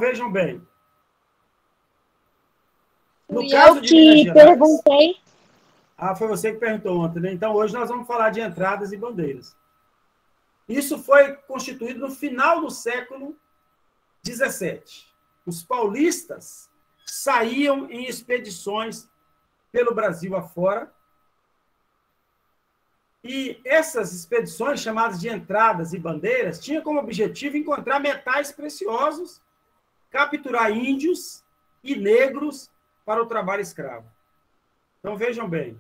vejam bem. No E caso eu de Minas que Gerais... perguntei. Ah, foi você que perguntou ontem, né? Então, hoje nós vamos falar de entradas e bandeiras. Isso foi constituído no final do século XVII. Os paulistas saíam em expedições pelo Brasil afora, e essas expedições, chamadas de entradas e bandeiras, tinham como objetivo encontrar metais preciosos, capturar índios e negros para o trabalho escravo. Então, vejam bem,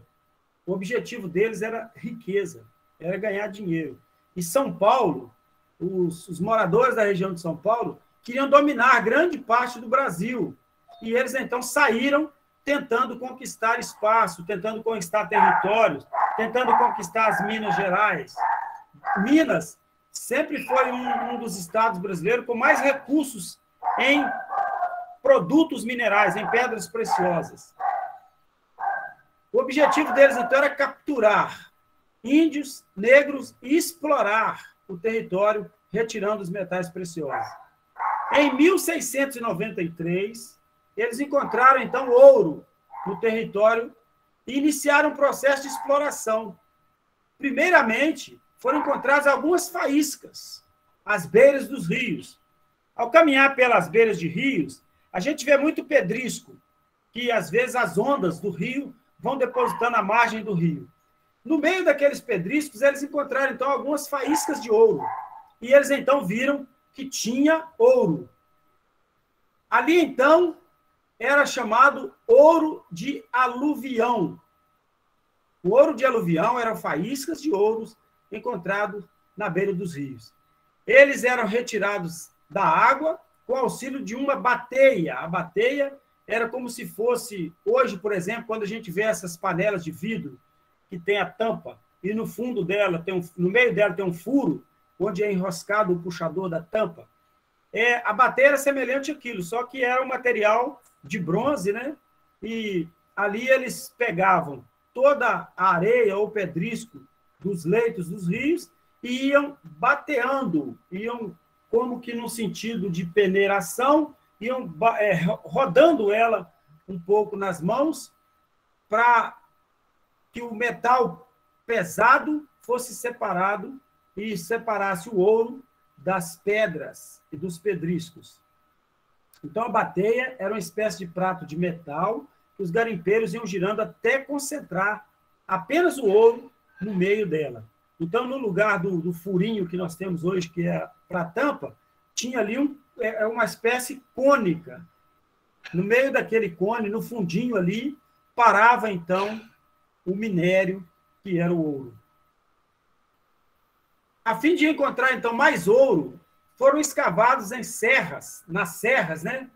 o objetivo deles era riqueza, era ganhar dinheiro. E São Paulo, os moradores da região de São Paulo, queriam dominar grande parte do Brasil. E eles, então, saíram tentando conquistar espaço, tentando conquistar territórios, tentando conquistar as Minas Gerais. Minas sempre foi um dos estados brasileiros com mais recursos em produtos minerais, em pedras preciosas. O objetivo deles, então, era capturar índios, negros e explorar o território, retirando os metais preciosos. Em 1693, eles encontraram, então, ouro no território e iniciaram um processo de exploração. Primeiramente, foram encontradas algumas faíscas às beiras dos rios. Ao caminhar pelas beiras de rios, a gente vê muito pedrisco, que, às vezes, as ondas do rio vão depositando à margem do rio. No meio daqueles pedriscos, eles encontraram, então, algumas faíscas de ouro. E eles, então, viram que tinha ouro. Ali, então, era chamado ouro de aluvião. O ouro de aluvião eram faíscas de ouros encontrados na beira dos rios. Eles eram retirados da água com auxílio de uma bateia. A bateia era como se fosse, hoje, por exemplo, quando a gente vê essas panelas de vidro que tem a tampa e no fundo dela, no meio dela tem um furo, onde é enroscado o puxador da tampa. A bateia era semelhante àquilo, só que era um material de bronze, né? E ali eles pegavam toda a areia ou pedrisco dos leitos dos rios e iam bateando, iam como que no sentido de peneiração, iam rodando ela um pouco nas mãos para que o metal pesado fosse separado e separasse o ouro das pedras e dos pedriscos. Então, a bateia era uma espécie de prato de metal que os garimpeiros iam girando até concentrar apenas o ouro no meio dela. Então, no lugar do furinho que nós temos hoje, que é para a tampa, tinha ali uma espécie cônica. No meio daquele cone, no fundinho ali, parava, então, o minério, que era o ouro. A fim de encontrar, então, mais ouro, foram escavados nas serras, né?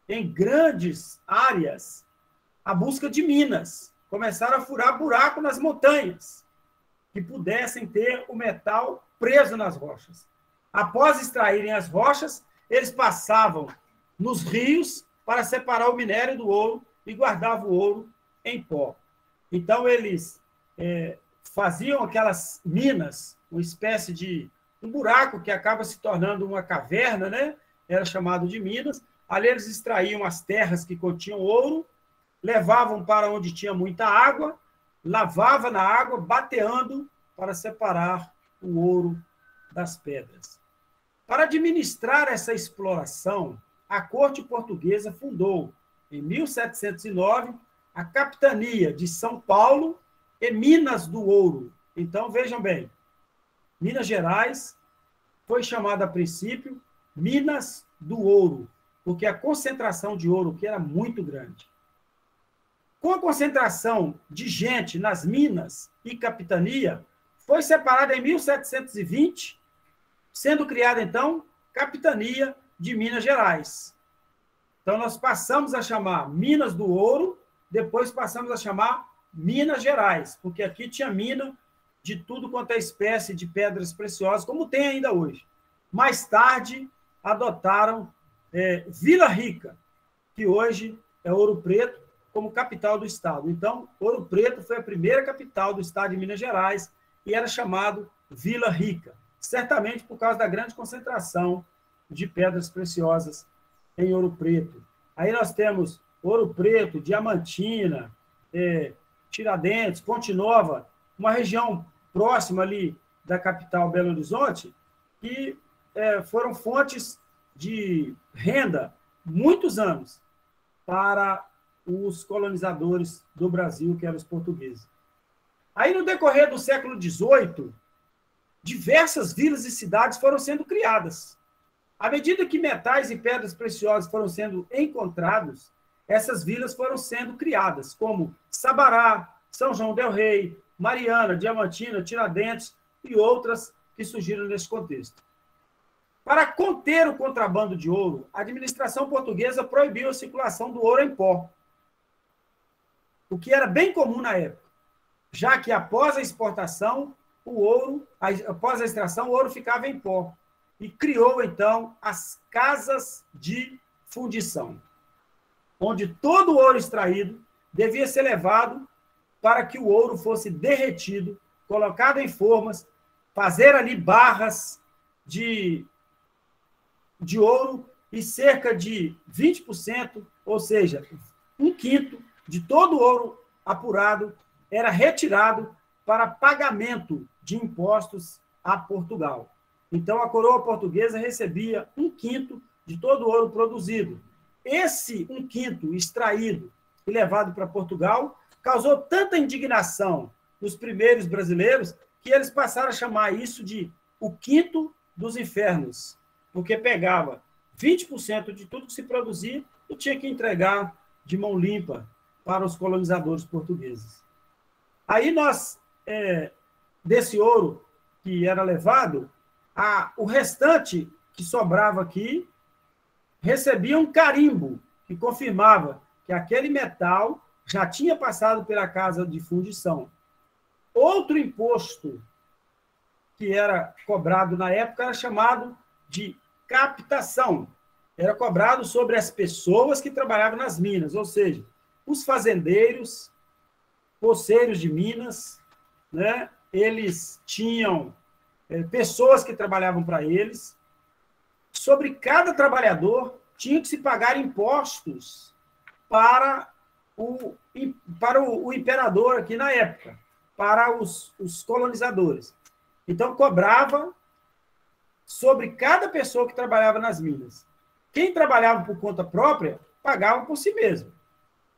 Em grandes áreas, à busca de minas. Começaram a furar buraco nas montanhas, que pudessem ter o metal preso nas rochas. Após extraírem as rochas, eles passavam nos rios para separar o minério do ouro e guardavam o ouro em pó. Então, eles faziam aquelas minas, uma espécie de um buraco que acaba se tornando uma caverna, né? Era chamado de minas. Ali eles extraíam as terras que continham ouro, levavam para onde tinha muita água, lavava na água, bateando para separar o ouro das pedras. Para administrar essa exploração, a corte portuguesa fundou, em 1709, a capitania de São Paulo e Minas do Ouro. Então, vejam bem, Minas Gerais foi chamada a princípio Minas do Ouro, porque a concentração de ouro que era muito grande. Com a concentração de gente nas minas e capitania, foi separada em 1720, sendo criada, então, capitania de Minas Gerais. Então, nós passamos a chamar Minas do Ouro, depois passamos a chamar Minas Gerais, porque aqui tinha mina de tudo quanto é espécie de pedras preciosas, como tem ainda hoje. Mais tarde, adotaram Vila Rica, que hoje é Ouro Preto, como capital do estado. Então, Ouro Preto foi a primeira capital do estado de Minas Gerais e era chamado Vila Rica, certamente por causa da grande concentração de pedras preciosas em Ouro Preto. Aí nós temos Ouro Preto, Diamantina, Tiradentes, Ponte Nova, uma região próxima ali da capital Belo Horizonte, que foram fontes de renda muitos anos para os colonizadores do Brasil, que eram os portugueses. Aí, no decorrer do século XVIII, diversas vilas e cidades foram sendo criadas. À medida que metais e pedras preciosas foram sendo encontrados, essas vilas foram sendo criadas, como Sabará, São João del Rei, Mariana, Diamantina, Tiradentes e outras que surgiram nesse contexto. Para conter o contrabando de ouro, a administração portuguesa proibiu a circulação do ouro em pó, o que era bem comum na época, já que após a exportação, após a extração, o ouro ficava em pó. E criou, então, as casas de fundição, onde todo o ouro extraído devia ser levado para que o ouro fosse derretido, colocado em formas, fazer ali barras de ouro e cerca de 20%, ou seja, 1/5 de todo o ouro apurado era retirado para pagamento de impostos a Portugal. Então, a coroa portuguesa recebia 1/5 de todo o ouro produzido. Esse 1/5 extraído e levado para Portugal causou tanta indignação nos primeiros brasileiros que eles passaram a chamar isso de o quinto dos infernos, porque pegava 20% de tudo que se produzia e tinha que entregar de mão limpa para os colonizadores portugueses. Aí nós, desse ouro que era levado, o restante que sobrava aqui recebia um carimbo que confirmava que aquele metal já tinha passado pela casa de fundição. Outro imposto que era cobrado na época era chamado de captação. Era cobrado sobre as pessoas que trabalhavam nas minas, ou seja, os fazendeiros, poceiros de minas, né? Eles tinham pessoas que trabalhavam para eles. Sobre cada trabalhador tinha que se pagar impostos para o imperador aqui na época, para os colonizadores. Então, cobrava sobre cada pessoa que trabalhava nas minas. Quem trabalhava por conta própria, pagava por si mesmo.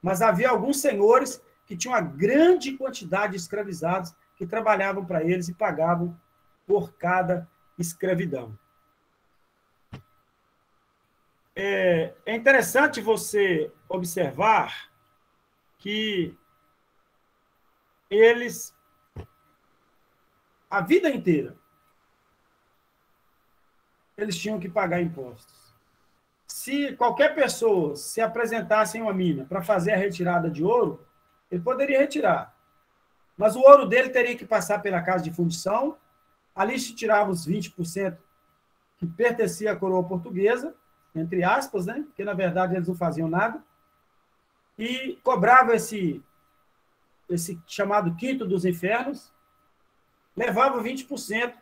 Mas havia alguns senhores que tinham uma grande quantidade de escravizados que trabalhavam para eles e pagavam por cada escravidão. É interessante você observar que eles, a vida inteira, eles tinham que pagar impostos. Se qualquer pessoa se apresentasse em uma mina para fazer a retirada de ouro, ele poderia retirar. Mas o ouro dele teria que passar pela casa de fundição, ali se tirava os 20% que pertencia à coroa portuguesa, entre aspas, né? Porque, na verdade, eles não faziam nada, e cobrava esse chamado quinto dos infernos, levava 20%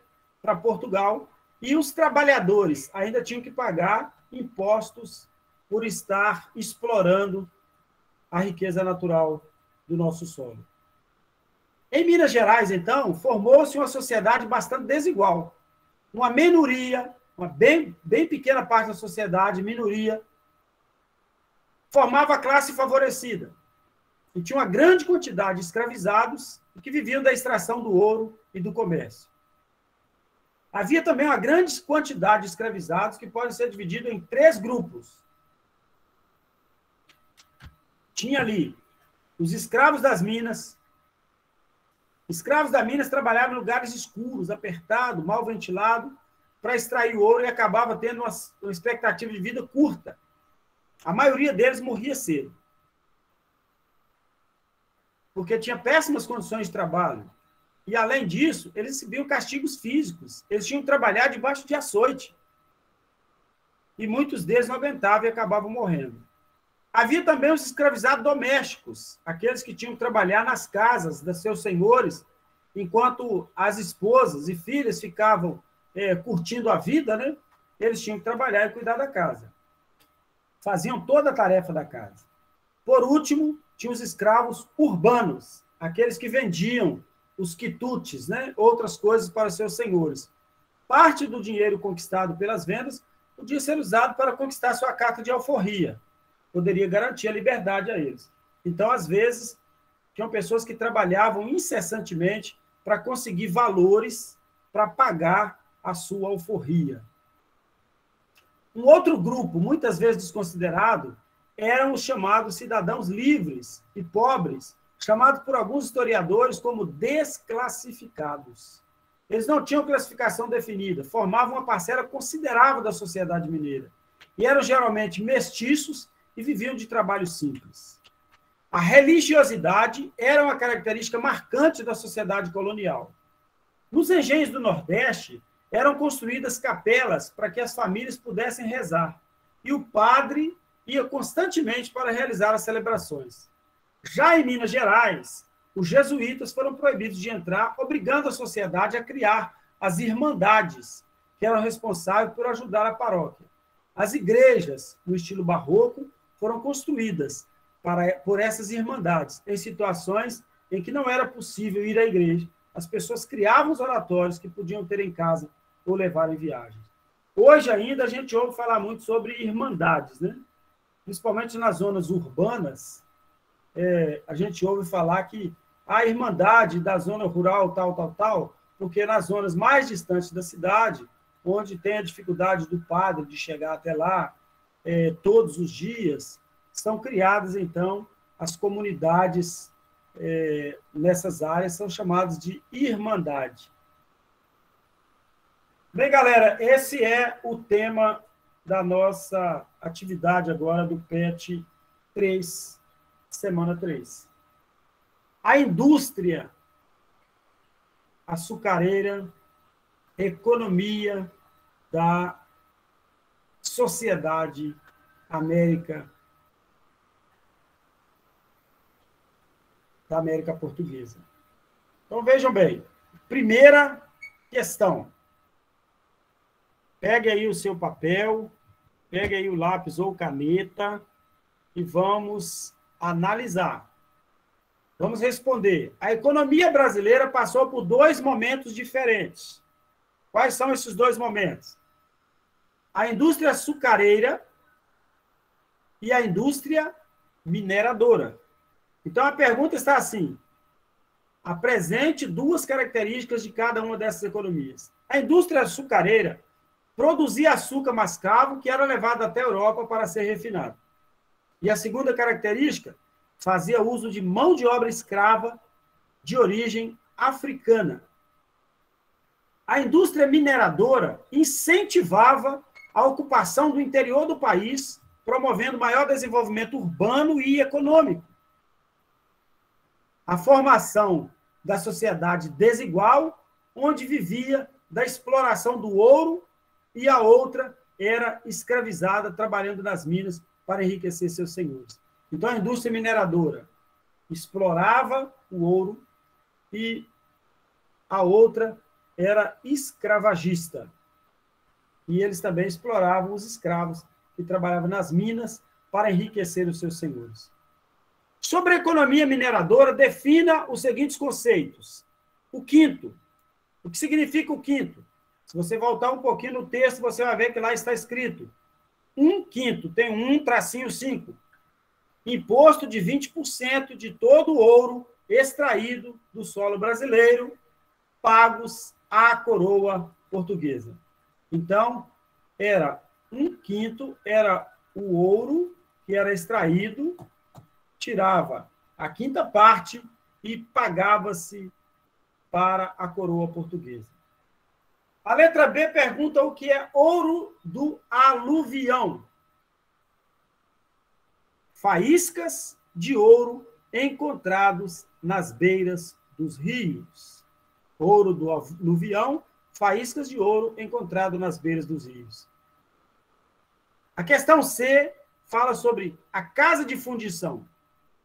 para Portugal, e os trabalhadores ainda tinham que pagar impostos por estar explorando a riqueza natural do nosso solo. Em Minas Gerais, então, formou-se uma sociedade bastante desigual. Uma minoria, uma bem pequena parte da sociedade, minoria, formava a classe favorecida. E tinha uma grande quantidade de escravizados que viviam da extração do ouro e do comércio. Havia também uma grande quantidade de escravizados que podem ser divididos em 3 grupos. Tinha ali os escravos das minas. Escravos das minas trabalhavam em lugares escuros, apertados, mal ventilados, para extrair o ouro e acabava tendo uma expectativa de vida curta. A maioria deles morria cedo, porque tinha péssimas condições de trabalho. E, além disso, eles recebiam castigos físicos. Eles tinham que trabalhar debaixo de açoite. E muitos deles não aguentavam e acabavam morrendo. Havia também os escravizados domésticos, aqueles que tinham que trabalhar nas casas dos seus senhores, enquanto as esposas e filhas ficavam curtindo a vida, né? Eles tinham que trabalhar e cuidar da casa. faziam toda a tarefa da casa. Por último, tinha os escravos urbanos, aqueles que vendiam os quitutes, né? Outras coisas para seus senhores. Parte do dinheiro conquistado pelas vendas podia ser usado para conquistar sua carta de alforria. Poderia garantir a liberdade a eles. Então, às vezes, tinham pessoas que trabalhavam incessantemente para conseguir valores para pagar a sua alforria. Um outro grupo, muitas vezes desconsiderado, eram os chamados cidadãos livres e pobres, chamados por alguns historiadores como desclassificados. Eles não tinham classificação definida, formavam uma parcela considerável da sociedade mineira e eram geralmente mestiços e viviam de trabalho simples. A religiosidade era uma característica marcante da sociedade colonial. Nos engenhos do Nordeste, eram construídas capelas para que as famílias pudessem rezar, e o padre ia constantemente para realizar as celebrações. Já em Minas Gerais, os jesuítas foram proibidos de entrar, obrigando a sociedade a criar as irmandades, que eram responsáveis por ajudar a paróquia. As igrejas, no estilo barroco, foram construídas por essas irmandades, em situações em que não era possível ir à igreja. As pessoas criavam os oratórios que podiam ter em casa ou levar em viagens. Hoje ainda a gente ouve falar muito sobre irmandades, né? Principalmente nas zonas urbanas, a gente ouve falar que a irmandade da zona rural, tal, porque nas zonas mais distantes da cidade, onde tem a dificuldade do padre de chegar até lá todos os dias, são criadas, então, as comunidades nessas áreas, são chamadas de irmandade. Bem, galera, esse é o tema da nossa atividade agora do PET 3, semana 3. A indústria açucareira, economia da sociedade da América Portuguesa. Então, vejam bem. Primeira questão. Pegue aí o seu papel, pegue aí o lápis ou caneta e vamos analisar. Vamos responder. A economia brasileira passou por 2 momentos diferentes. Quais são esses 2 momentos? A indústria açucareira e a indústria mineradora. Então, a pergunta está assim: apresente 2 características de cada uma dessas economias. A indústria açucareira produzia açúcar mascavo que era levado até a Europa para ser refinado. E a segunda característica, fazia uso de mão de obra escrava de origem africana. A indústria mineradora incentivava a ocupação do interior do país, promovendo maior desenvolvimento urbano e econômico. A formação da sociedade desigual, onde vivia da exploração do ouro e a outra era escravizada, trabalhando nas minas para enriquecer seus senhores. Então, a indústria mineradora explorava o ouro e a outra era escravagista. E eles também exploravam os escravos que trabalhavam nas minas para enriquecer os seus senhores. Sobre a economia mineradora, defina os seguintes conceitos. O quinto. O que significa o quinto? Se você voltar um pouquinho no texto, você vai ver que lá está escrito 1/5, tem 1-5. Imposto de 20% de todo o ouro extraído do solo brasileiro, pagos à coroa portuguesa. Então, era 1/5, era o ouro que era extraído, tirava a 5ª parte e pagava-se para a coroa portuguesa. A letra B pergunta o que é ouro do aluvião. Faíscas de ouro encontrados nas beiras dos rios. Ouro do aluvião, faíscas de ouro encontrado nas beiras dos rios. A questão C fala sobre a casa de fundição,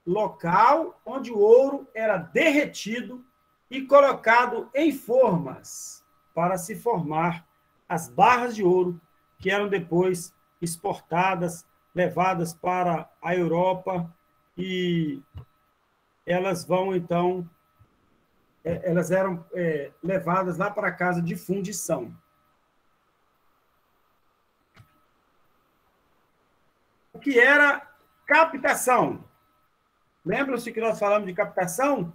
local onde o ouro era derretido e colocado em formas para se formar as barras de ouro que eram depois exportadas levadas para a Europa e elas vão, então, elas eram levadas lá para a casa de fundição. O que era captação? Lembram-se que nós falamos de captação?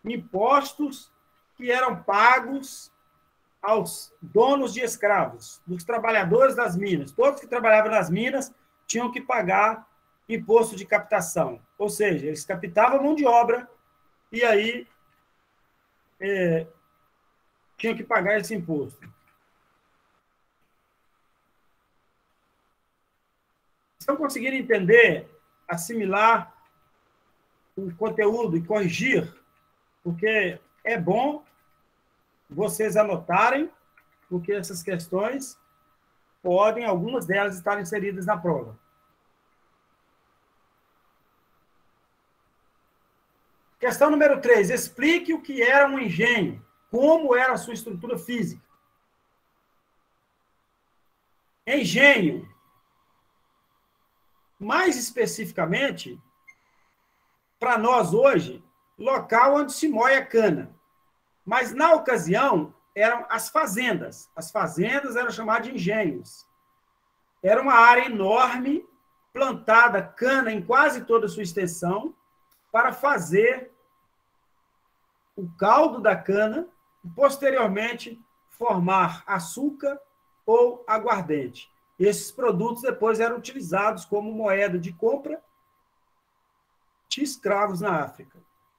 Impostos que eram pagos aos donos de escravos, dos trabalhadores das minas. Todos que trabalhavam nas minas tinham que pagar imposto de captação. Ou seja, eles captavam mão de obra e aí tinham que pagar esse imposto. Estão conseguindo entender, assimilar o conteúdo e corrigir? Porque é bom vocês anotarem, porque essas questões podem, algumas delas, estar inseridas na prova. Questão número 3. Explique o que era um engenho. Como era a sua estrutura física. Engenho. Mais especificamente, para nós hoje, local onde se moe a cana. Mas, na ocasião, eram as fazendas. As fazendas eram chamadas de engenhos. Era uma área enorme, plantada cana em quase toda a sua extensão, para fazer o caldo da cana e, posteriormente, formar açúcar ou aguardente. Esses produtos depois eram utilizados como moeda de compra de escravos na África.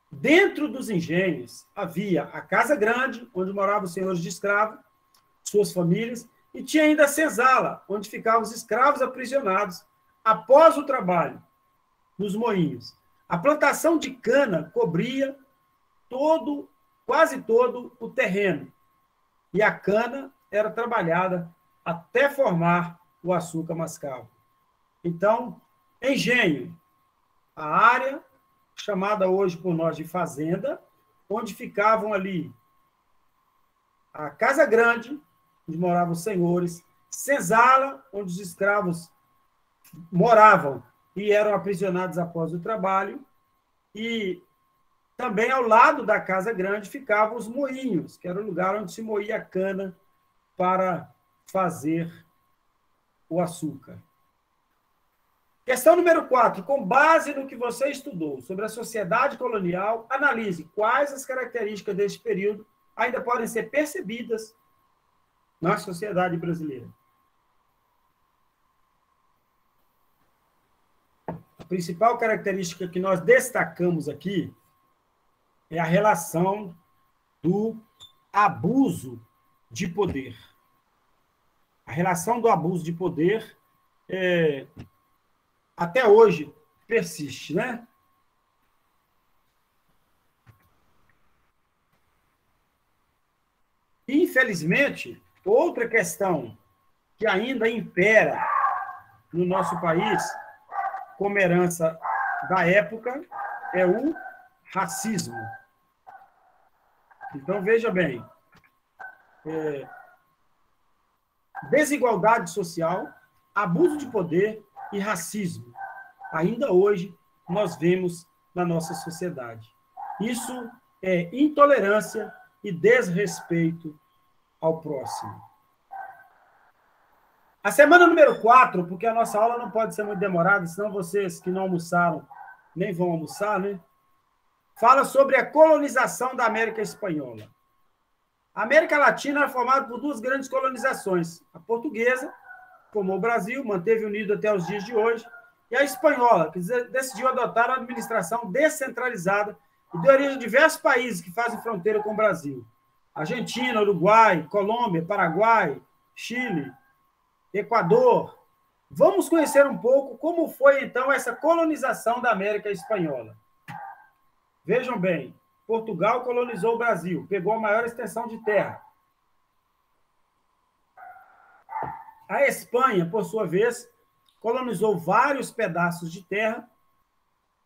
Dentro dos engenhos havia a casa grande, onde moravam os senhores de escravo, suas famílias, e tinha ainda a senzala, onde ficavam os escravos aprisionados após o trabalho, nos moinhos. A plantação de cana cobria quase todo o terreno, e a cana era trabalhada até formar o açúcar mascavo. Então, engenho, a área chamada hoje por nós de fazenda, onde ficavam ali a casa grande, onde moravam os senhores, senzala, onde os escravos moravam e eram aprisionados após o trabalho, e também ao lado da casa grande ficavam os moinhos, que era o lugar onde se moía a cana para fazer o açúcar. Questão número 4. Com base no que você estudou sobre a sociedade colonial, analise quais as características deste período ainda podem ser percebidas na sociedade brasileira. A principal característica que nós destacamos aqui é a relação do abuso de poder. A relação do abuso de poder até hoje persiste, né? Infelizmente, outra questão que ainda impera no nosso país, como herança da época, é o racismo. Então, veja bem, desigualdade social, abuso de poder e racismo. Ainda hoje, nós vemos na nossa sociedade. Isso é intolerância e desrespeito ao próximo. A semana número 4, porque a nossa aula não pode ser muito demorada, senão vocês que não almoçaram nem vão almoçar, né? Fala sobre a colonização da América Espanhola. A América Latina era formada por duas grandes colonizações. A portuguesa, formou o Brasil, manteve unido até os dias de hoje, e a espanhola, que decidiu adotar uma administração descentralizada e deu origem a diversos países que fazem fronteira com o Brasil. Argentina, Uruguai, Colômbia, Paraguai, Chile, Equador. Vamos conhecer um pouco como foi, então, essa colonização da América Espanhola. Vejam bem, Portugal colonizou o Brasil, pegou a maior extensão de terra. A Espanha, por sua vez, colonizou vários pedaços de terra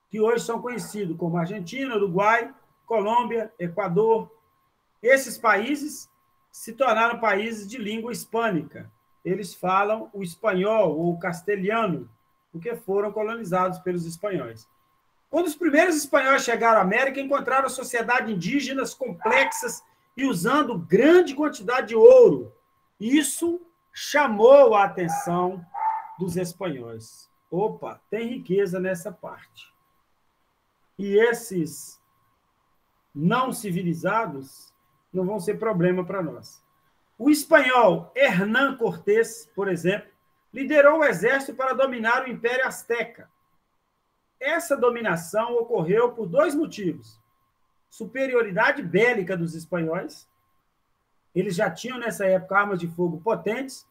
que hoje são conhecidos como Argentina, Uruguai, Colômbia, Equador. Esses países se tornaram países de língua hispânica. Eles falam o espanhol ou o castelhano, porque foram colonizados pelos espanhóis. Quando os primeiros espanhóis chegaram à América, encontraram sociedades indígenas complexas e usando grande quantidade de ouro. Isso chamou a atenção dos espanhóis. Opa, tem riqueza nessa parte. E esses não civilizados não vão ser problema para nós. O espanhol Hernán Cortés, por exemplo, liderou o exército para dominar o Império Azteca. Essa dominação ocorreu por dois motivos. Superioridade bélica dos espanhóis, eles já tinham nessa época armas de fogo potentes,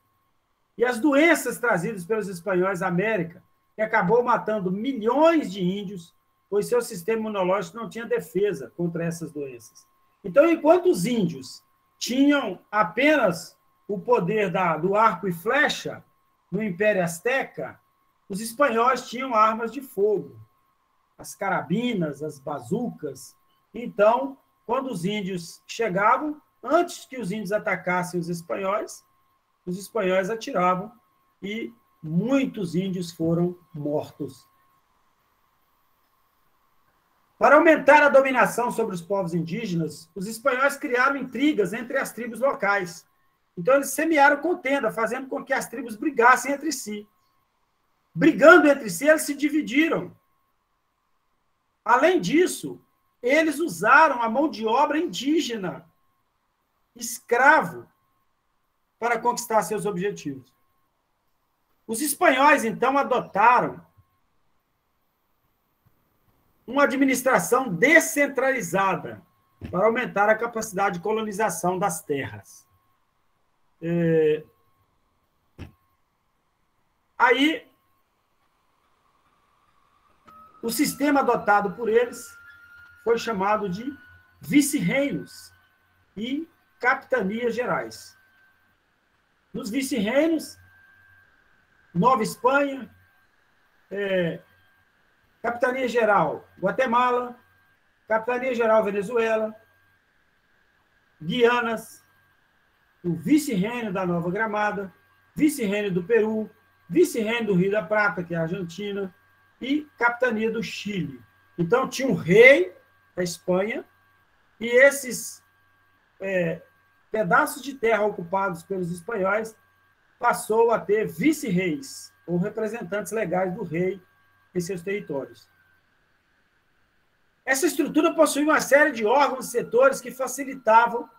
e as doenças trazidas pelos espanhóis à América, que acabou matando milhões de índios, pois seu sistema imunológico não tinha defesa contra essas doenças. Então, enquanto os índios tinham apenas o poder do arco e flecha no Império Azteca, os espanhóis tinham armas de fogo, as carabinas, as bazucas. Então, quando os índios chegavam, antes que os índios atacassem os espanhóis atiravam e muitos índios foram mortos. Para aumentar a dominação sobre os povos indígenas, os espanhóis criaram intrigas entre as tribos locais. Então, eles semearam contenda, fazendo com que as tribos brigassem entre si. Brigando entre si, eles se dividiram. Além disso, eles usaram a mão de obra indígena, escravo, para conquistar seus objetivos. Os espanhóis, então, adotaram uma administração descentralizada para aumentar a capacidade de colonização das terras. Aí, o sistema adotado por eles foi chamado de vice-reinos e capitanias gerais. Nos vice-reinos, Nova Espanha, Capitania Geral Guatemala, Capitania Geral Venezuela, Guianas, o vice-reino da Nova Gramada, vice-reino do Peru, vice-reino do Rio da Prata, que é a Argentina, e capitania do Chile. Então, tinha um rei da Espanha, e esses pedaços de terra ocupados pelos espanhóis passou a ter vice-reis, ou representantes legais do rei em seus territórios. Essa estrutura possuía uma série de órgãos e setores que facilitavam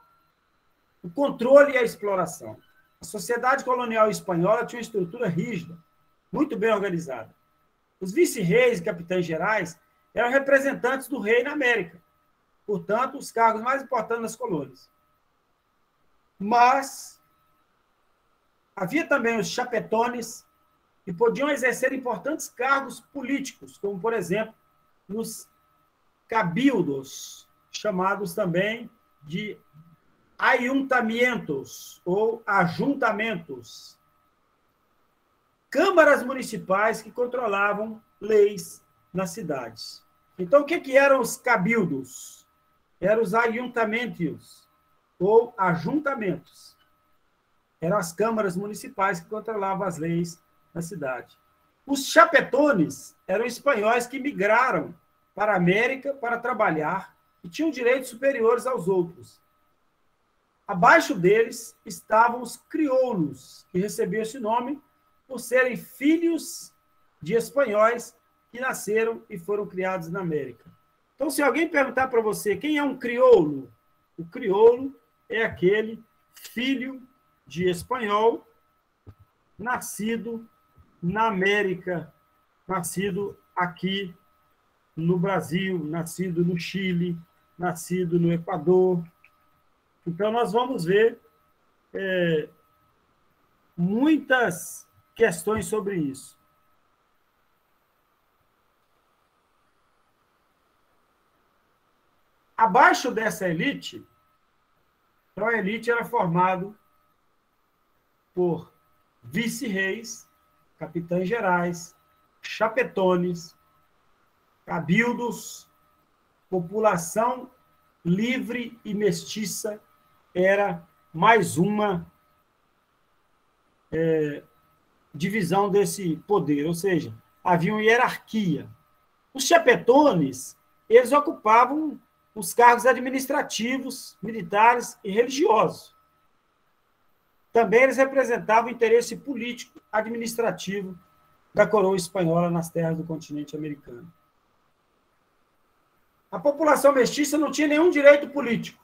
o controle e a exploração. A sociedade colonial espanhola tinha uma estrutura rígida, muito bem organizada. Os vice-reis e capitães gerais eram representantes do rei na América, portanto, os cargos mais importantes nas colônias. Mas havia também os chapetones, que podiam exercer importantes cargos políticos, como, por exemplo, nos cabildos, chamados também de ayuntamientos ou ajuntamentos, câmaras municipais que controlavam leis nas cidades. Então, o que eram os cabildos? Eram os ayuntamentos ou ajuntamentos. Eram as câmaras municipais que controlavam as leis na cidade. Os chapetones eram espanhóis que migraram para a América para trabalhar e tinham direitos superiores aos outros. Abaixo deles estavam os crioulos, que recebiam esse nome por serem filhos de espanhóis que nasceram e foram criados na América. Então, se alguém perguntar para você quem é um crioulo, o crioulo é aquele filho de espanhol nascido na América, nascido aqui no Brasil, nascido no Chile, nascido no Equador. Então, nós vamos ver muitas questões sobre isso. Abaixo dessa elite, então a elite era formada por vice-reis, capitães gerais, chapetones, cabildos, população livre e mestiça era mais uma divisão desse poder, ou seja, havia uma hierarquia. Os chapetones, eles ocupavam os cargos administrativos, militares e religiosos. Também eles representavam o interesse político, administrativo da coroa espanhola nas terras do continente americano. A população mestiça não tinha nenhum direito político.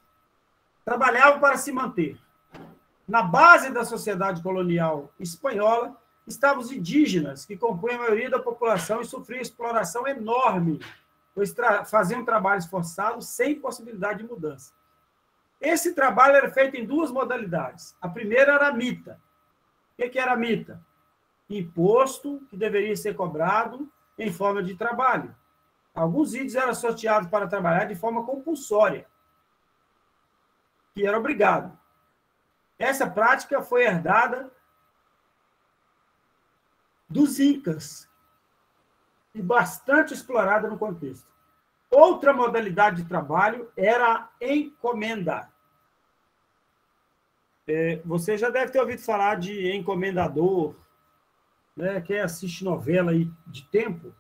Trabalhava para se manter. Na base da sociedade colonial espanhola estavam os indígenas, que compunham a maioria da população e sofriam exploração enorme, pois faziam trabalhos forçados sem possibilidade de mudança. Esse trabalho era feito em duas modalidades. A primeira era a mita. O que era a mita? Imposto que deveria ser cobrado em forma de trabalho. Alguns índios eram sorteados para trabalhar de forma compulsória, que era obrigado. Essa prática foi herdada dos incas e bastante explorada no contexto. Outra modalidade de trabalho era a encomenda. Você já deve ter ouvido falar de encomendador, né? Quem assiste novela aí de tempo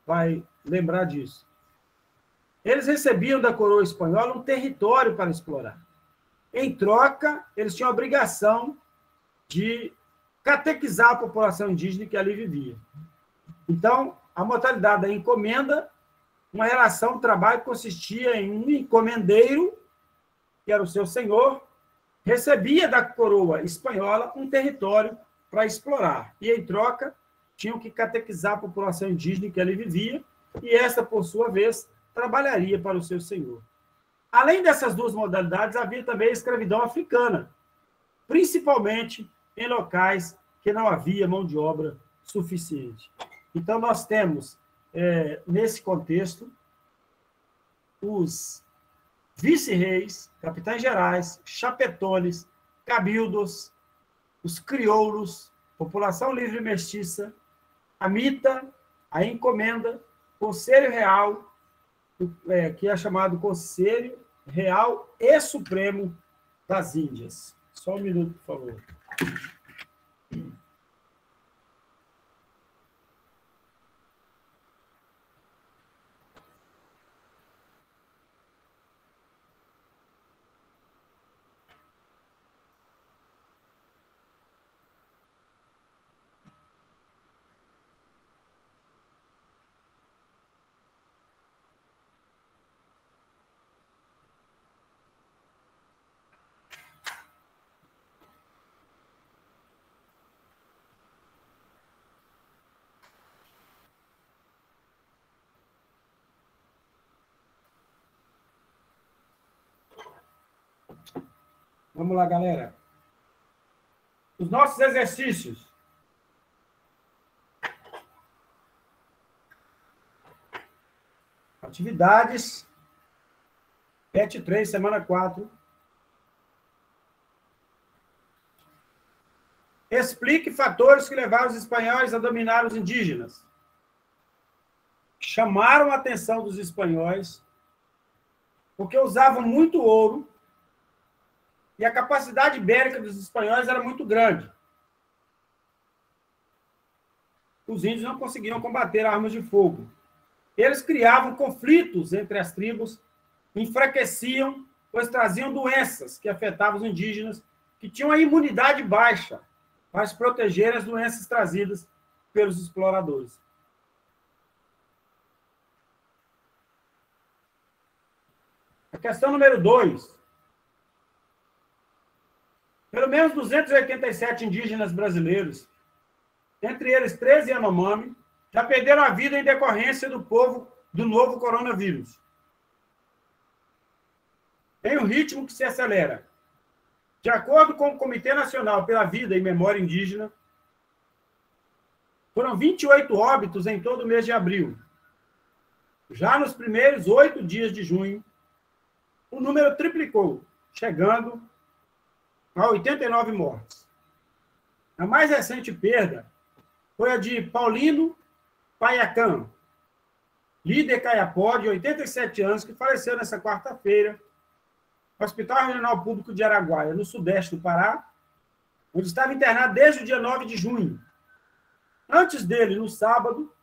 vai lembrar disso. Eles recebiam da coroa espanhola um território para explorar. Em troca, eles tinham a obrigação de catequizar a população indígena que ali vivia. Então, a modalidade da encomenda, uma relação de trabalho que consistia em um encomendeiro, que era o seu senhor, recebia da coroa espanhola um território para explorar. E, em troca, tinham que catequizar a população indígena que ali vivia, e essa, por sua vez, trabalharia para o seu senhor. Além dessas duas modalidades, havia também a escravidão africana, principalmente em locais que não havia mão de obra suficiente. Então, nós temos, nesse contexto, os vice-reis, capitães gerais, chapetones, cabildos, os crioulos, população livre mestiça, a mita, a encomenda, Conselho Real, que é chamado Conselho Real e Supremo das Índias. Só um minuto, por favor. Vamos lá, galera. Os nossos exercícios. Atividades. PET 3, semana 4. Explique fatores que levaram os espanhóis a dominar os indígenas. Chamaram a atenção dos espanhóis porque usavam muito ouro e a capacidade bélica dos espanhóis era muito grande. Os índios não conseguiam combater armas de fogo. Eles criavam conflitos entre as tribos, enfraqueciam, pois traziam doenças que afetavam os indígenas, que tinham a imunidade baixa para se proteger das doenças trazidas pelos exploradores. A questão número 2. Pelo menos 287 indígenas brasileiros, entre eles 13 Yanomami, já perderam a vida em decorrência do novo coronavírus. Em um ritmo que se acelera. De acordo com o Comitê Nacional pela Vida e Memória Indígena, foram 28 óbitos em todo o mês de abril. Já nos primeiros 8 dias de junho, o número triplicou, chegando a 89 mortes. A mais recente perda foi a de Paulino Paiacã, líder caiapó de 87 anos, que faleceu nesta quarta-feira no Hospital Regional Público de Araguaia, no sudeste do Pará, onde estava internado desde o dia 9 de junho. Antes dele, no sábado,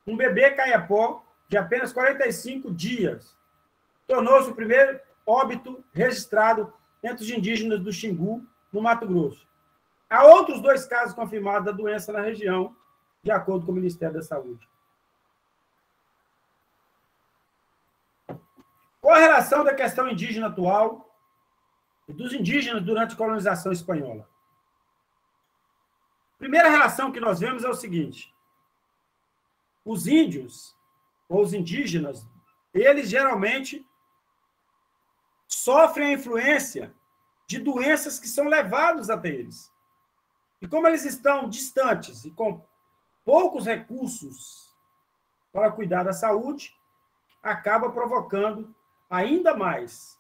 um bebê caiapó de apenas 45 dias tornou-se o primeiro óbito registrado entre os indígenas do Xingu, no Mato Grosso. Há outros 2 casos confirmados da doença na região, de acordo com o Ministério da Saúde. Qual a relação da questão indígena atual e dos indígenas durante a colonização espanhola? A primeira relação que nós vemos é o seguinte: os índios, ou os indígenas, eles geralmente sofrem a influência de doenças que são levadas até eles. E como eles estão distantes e com poucos recursos para cuidar da saúde, acaba provocando ainda mais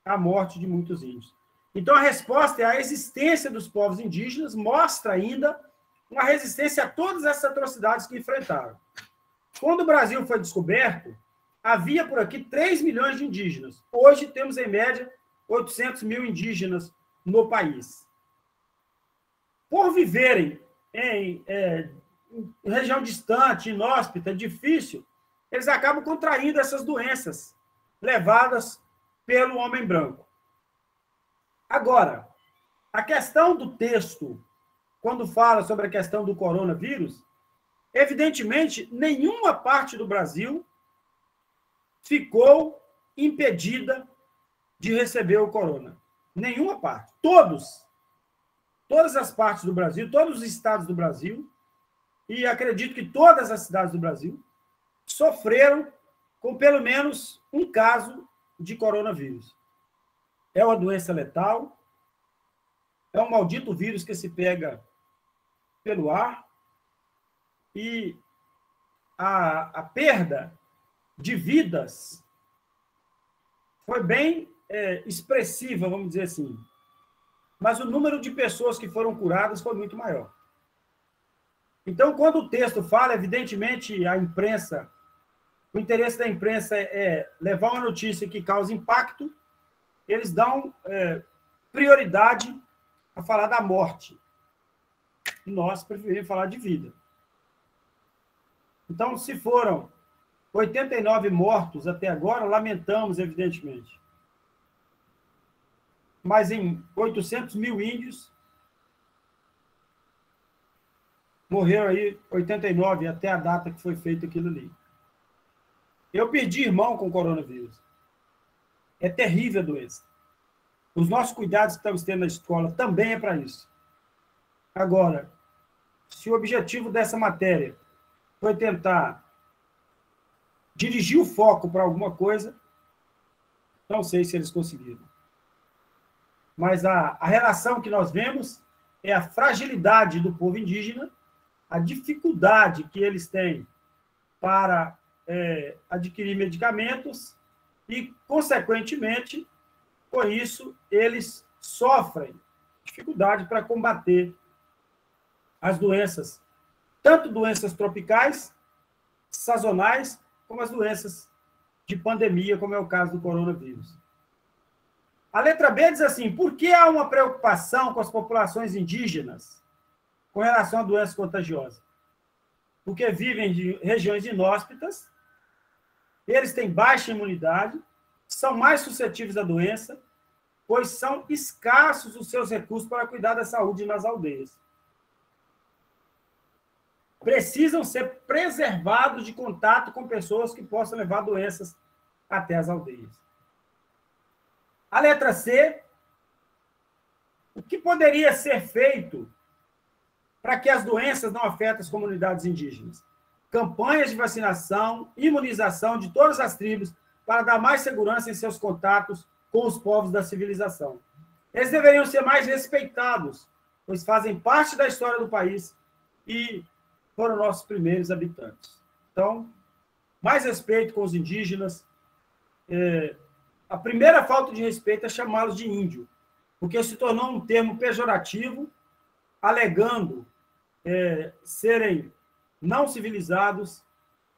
a morte de muitos índios. Então, a resposta é a existência dos povos indígenas, mostra ainda uma resistência a todas essas atrocidades que enfrentaram. Quando o Brasil foi descoberto, havia por aqui 3 milhões de indígenas. Hoje temos, em média, 800 mil indígenas no país. Por viverem em região distante, inóspita, difícil, eles acabam contraindo essas doenças levadas pelo homem branco. Agora, a questão do texto, quando fala sobre a questão do coronavírus, evidentemente, nenhuma parte do Brasil ficou impedida de receber o corona. Nenhuma parte. Todas as partes do Brasil, todos os estados do Brasil, e acredito que todas as cidades do Brasil, sofreram com pelo menos um caso de coronavírus. É uma doença letal, é um maldito vírus que se pega pelo ar, e a perda de vidas foi bem expressiva, vamos dizer assim. Mas o número de pessoas que foram curadas foi muito maior. Então, quando o texto fala, evidentemente, a imprensa, o interesse da imprensa é levar uma notícia que causa impacto, eles dão prioridade a falar da morte. E nós preferimos falar de vida. Então, se foram 89 mortos até agora, lamentamos, evidentemente. Mas em 800 mil índios, morreram aí 89 até a data que foi feito aquilo ali. Eu perdi irmão com coronavírus. É terrível a doença. Os nossos cuidados que estamos tendo na escola também é para isso. Agora, se o objetivo dessa matéria foi tentar dirigir o foco para alguma coisa, não sei se eles conseguiram. Mas a relação que nós vemos é a fragilidade do povo indígena, a dificuldade que eles têm para adquirir medicamentos e, consequentemente, por isso, eles sofrem dificuldade para combater as doenças, tanto doenças tropicais, sazonais, como as doenças de pandemia, como é o caso do coronavírus. A letra B diz assim: por que há uma preocupação com as populações indígenas com relação a doenças contagiosas? Porque vivem em regiões inóspitas, eles têm baixa imunidade, são mais suscetíveis à doença, pois são escassos os seus recursos para cuidar da saúde nas aldeias. Precisam ser preservados de contato com pessoas que possam levar doenças até as aldeias. A letra C, o que poderia ser feito para que as doenças não afetem as comunidades indígenas? Campanhas de vacinação, imunização de todas as tribos para dar mais segurança em seus contatos com os povos da civilização. Eles deveriam ser mais respeitados, pois fazem parte da história do país e foram nossos primeiros habitantes. Então, mais respeito com os indígenas. A primeira falta de respeito é chamá-los de índio, porque se tornou um termo pejorativo, alegando serem não civilizados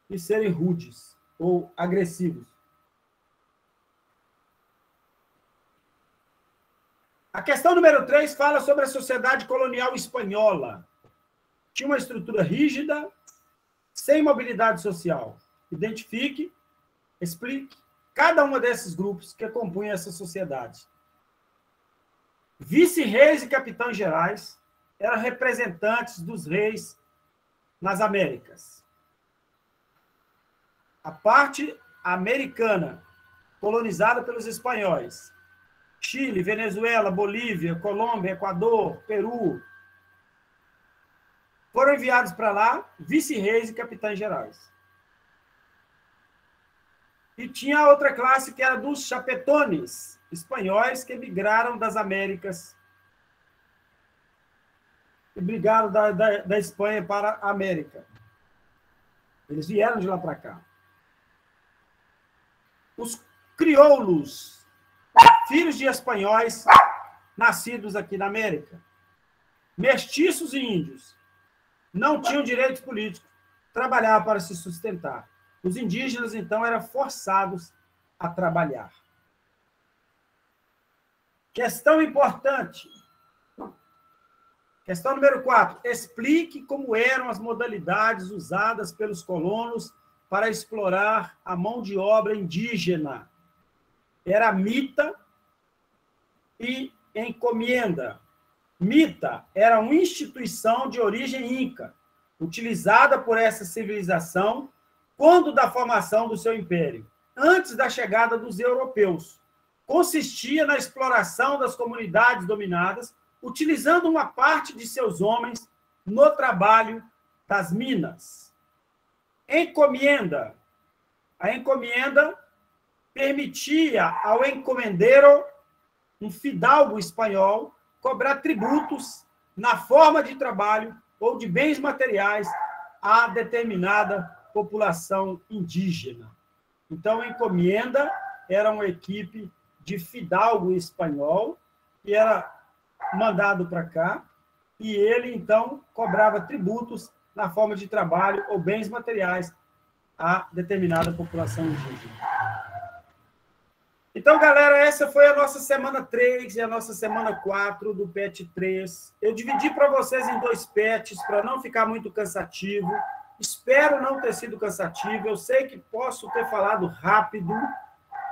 e serem rudes ou agressivos. A questão número 3 fala sobre a sociedade colonial espanhola. tinha uma estrutura rígida, sem mobilidade social. Identifique, explique cada um desses grupos que compunham essa sociedade. Vice-reis e capitães gerais eram representantes dos reis nas Américas. A parte americana, colonizada pelos espanhóis, Chile, Venezuela, Bolívia, Colômbia, Equador, Peru, foram enviados para lá vice-reis e capitães gerais. E tinha outra classe que era dos chapetones espanhóis que migraram das Américas e migraram da Espanha para a América. Eles vieram de lá para cá. Os crioulos, filhos de espanhóis nascidos aqui na América, mestiços e índios, não tinham direitos políticos, trabalhavam para se sustentar. Os indígenas, então, eram forçados a trabalhar. Questão importante. Questão número 4. Explique como eram as modalidades usadas pelos colonos para explorar a mão de obra indígena. Era mita e encomenda. Mita era uma instituição de origem inca, utilizada por essa civilização quando da formação do seu império, antes da chegada dos europeus. Consistia na exploração das comunidades dominadas, utilizando uma parte de seus homens no trabalho das minas. Encomenda. A encomenda permitia ao encomendeiro, um fidalgo espanhol, cobrar tributos na forma de trabalho ou de bens materiais a determinada população indígena. Então, a encomenda era uma equipe de fidalgo espanhol que era mandado para cá e ele, então, cobrava tributos na forma de trabalho ou bens materiais a determinada população indígena. Então, galera, essa foi a nossa semana 3 e a nossa semana 4 do PET 3. Eu dividi para vocês em 2 PETs para não ficar muito cansativo. Espero não ter sido cansativo. Eu sei que posso ter falado rápido,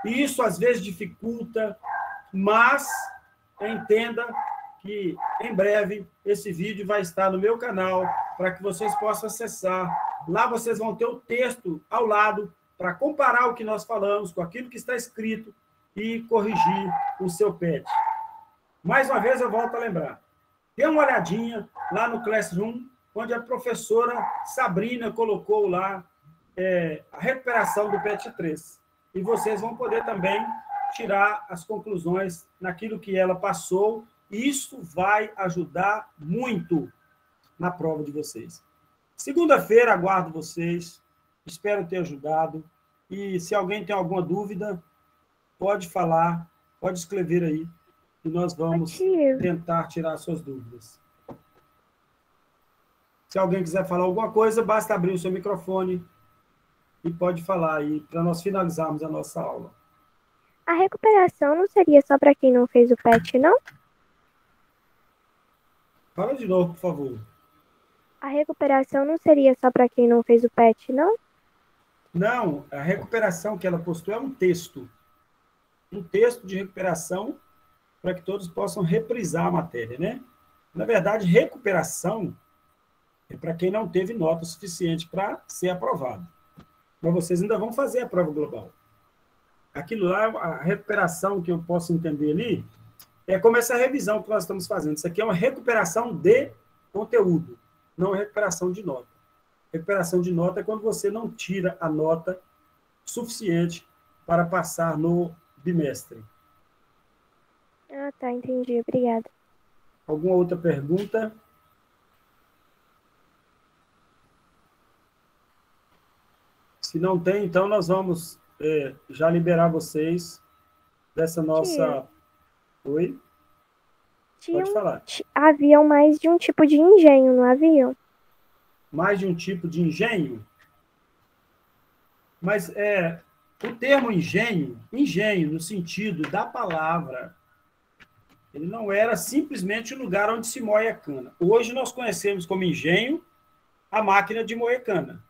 e isso às vezes dificulta, mas entenda que em breve esse vídeo vai estar no meu canal para que vocês possam acessar. Lá vocês vão ter o texto ao lado para comparar o que nós falamos com aquilo que está escrito e corrigir o seu PET. Mais uma vez eu volto a lembrar. Dê uma olhadinha lá no Classroom, onde a professora Sabrina colocou lá a recuperação do PET 3. E vocês vão poder também tirar as conclusões naquilo que ela passou. Isso vai ajudar muito na prova de vocês. Segunda-feira, aguardo vocês. Espero ter ajudado. E se alguém tem alguma dúvida, pode falar, pode escrever aí, e nós vamos tentar tirar suas dúvidas. Se alguém quiser falar alguma coisa, basta abrir o seu microfone e pode falar aí, para nós finalizarmos a nossa aula. A recuperação não seria só para quem não fez o PET, não? Fala de novo, por favor. A recuperação não seria só para quem não fez o PET, não? Não, a recuperação que ela postou é um texto. Um texto de recuperação para que todos possam reprisar a matéria, né? Na verdade, recuperação é para quem não teve nota suficiente para ser aprovado. Mas vocês ainda vão fazer a prova global. Aquilo lá, a recuperação que eu posso entender ali, é como essa revisão que nós estamos fazendo. Isso aqui é uma recuperação de conteúdo, não recuperação de nota. Recuperação de nota é quando você não tira a nota suficiente para passar no bimestre. Ah, tá, entendi. Obrigada. Alguma outra pergunta? Se não tem, então nós vamos já liberar vocês dessa nossa... Oi? Pode falar. Haviam mais de um tipo de engenho, não haviam? Mais de um tipo de engenho? Mas o termo engenho, no sentido da palavra, ele não era simplesmente o lugar onde se moe a cana. Hoje nós conhecemos como engenho a máquina de moer cana.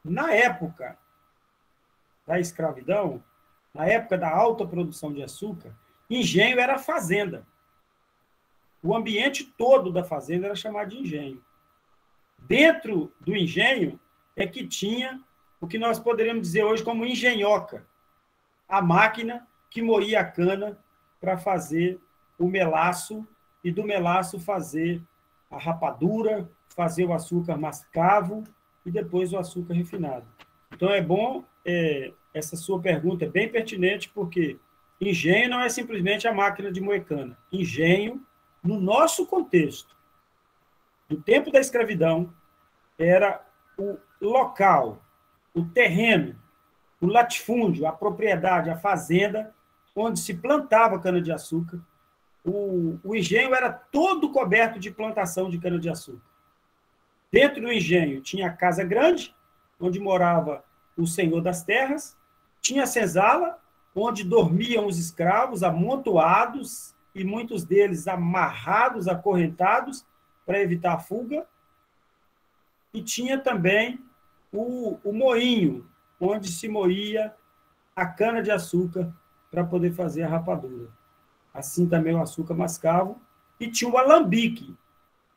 Na época da escravidão, na época da alta produção de açúcar, engenho era fazenda. O ambiente todo da fazenda era chamado de engenho. Dentro do engenho é que tinha o que nós poderíamos dizer hoje como engenhoca, a máquina que moía a cana para fazer o melaço e do melaço fazer a rapadura, fazer o açúcar mascavo e depois o açúcar refinado. Então é bom, essa sua pergunta é bem pertinente, porque engenho não é simplesmente a máquina de moer cana. Engenho, no nosso contexto, do tempo da escravidão, era o local, o terreno, o latifúndio, a propriedade, a fazenda, onde se plantava cana-de-açúcar. O engenho era todo coberto de plantação de cana-de-açúcar. Dentro do engenho tinha a casa grande, onde morava o senhor das terras, tinha a senzala, onde dormiam os escravos amontoados, e muitos deles amarrados, acorrentados, para evitar a fuga. E tinha também o moinho, onde se moía a cana-de-açúcar para poder fazer a rapadura. Assim também o açúcar mascavo. E tinha o alambique.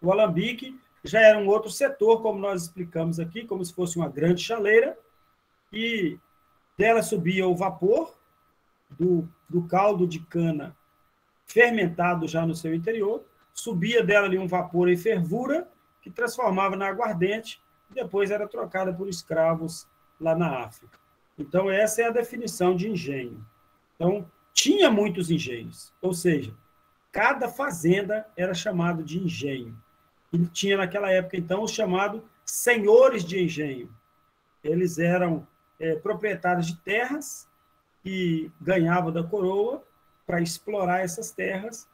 O alambique já era um outro setor, como nós explicamos aqui, como se fosse uma grande chaleira, e dela subia o vapor do caldo de cana fermentado já no seu interior, subia dela ali um vapor em fervura, que transformava na aguardente, e depois era trocada por escravos lá na África. Então, essa é a definição de engenho. Então, tinha muitos engenhos, ou seja, cada fazenda era chamado de engenho. E tinha naquela época, então, os chamados senhores de engenho. Eles eram proprietários de terras que ganhavam da coroa para explorar essas terras,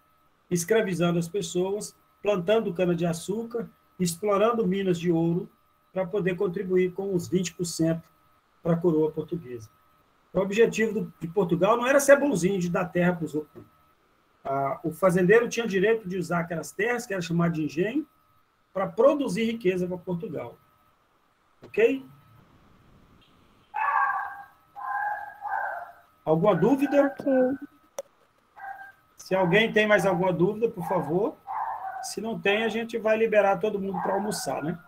escravizando as pessoas, plantando cana-de-açúcar, explorando minas de ouro, para poder contribuir com os 20% para a coroa portuguesa. O objetivo de Portugal não era ser bonzinho de dar terra para os outros. O fazendeiro tinha direito de usar aquelas terras, que era chamado de engenho, para produzir riqueza para Portugal. Ok? Alguma dúvida? Ok. Se alguém tem mais alguma dúvida, por favor. Se não tem, a gente vai liberar todo mundo para almoçar, né?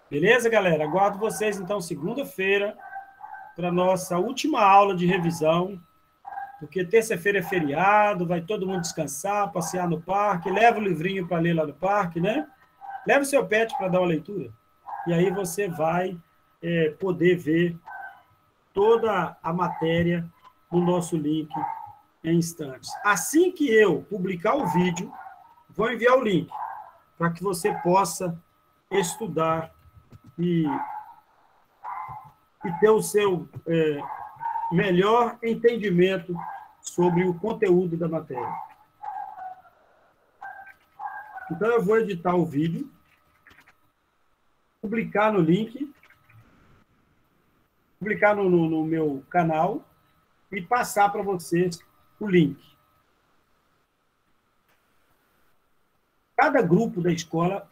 Beleza, galera? Aguardo vocês, então, segunda-feira, para a nossa última aula de revisão, porque terça-feira é feriado, vai todo mundo descansar, passear no parque, leva o livrinho para ler lá no parque, né? Leva o seu pet para dar uma leitura. E aí você vai poder ver toda a matéria no nosso link em instantes. Assim que eu publicar o vídeo, vou enviar o link para que você possa estudar e ter o seu melhor entendimento sobre o conteúdo da matéria. Então, eu vou editar o vídeo, publicar no link, publicar no meu canal e passar para vocês o link. Cada grupo da escola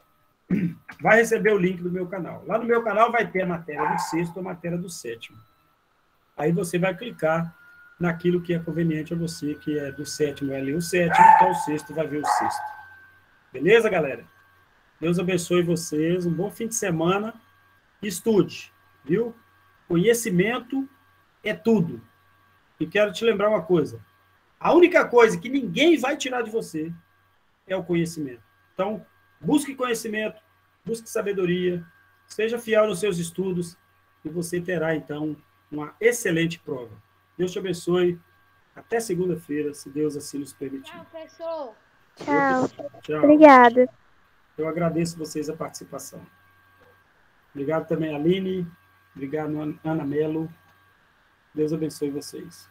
vai receber o link do meu canal. Lá no meu canal vai ter a matéria do sexto, a matéria do sétimo. Aí você vai clicar naquilo que é conveniente a você, que é do sétimo, vai ler o sétimo, então o sexto vai ver o sexto. Beleza, galera? Deus abençoe vocês, um bom fim de semana. Estude, viu? Conhecimento é tudo. E quero te lembrar uma coisa. A única coisa que ninguém vai tirar de você é o conhecimento. Então, busque conhecimento, busque sabedoria, seja fiel nos seus estudos e você terá, então, uma excelente prova. Deus te abençoe. Até segunda-feira, se Deus assim nos permitir. Tchau, professor. Tchau. Obrigada. Eu agradeço vocês a participação. Obrigado também, Aline. Obrigado, Ana Melo. Deus abençoe vocês.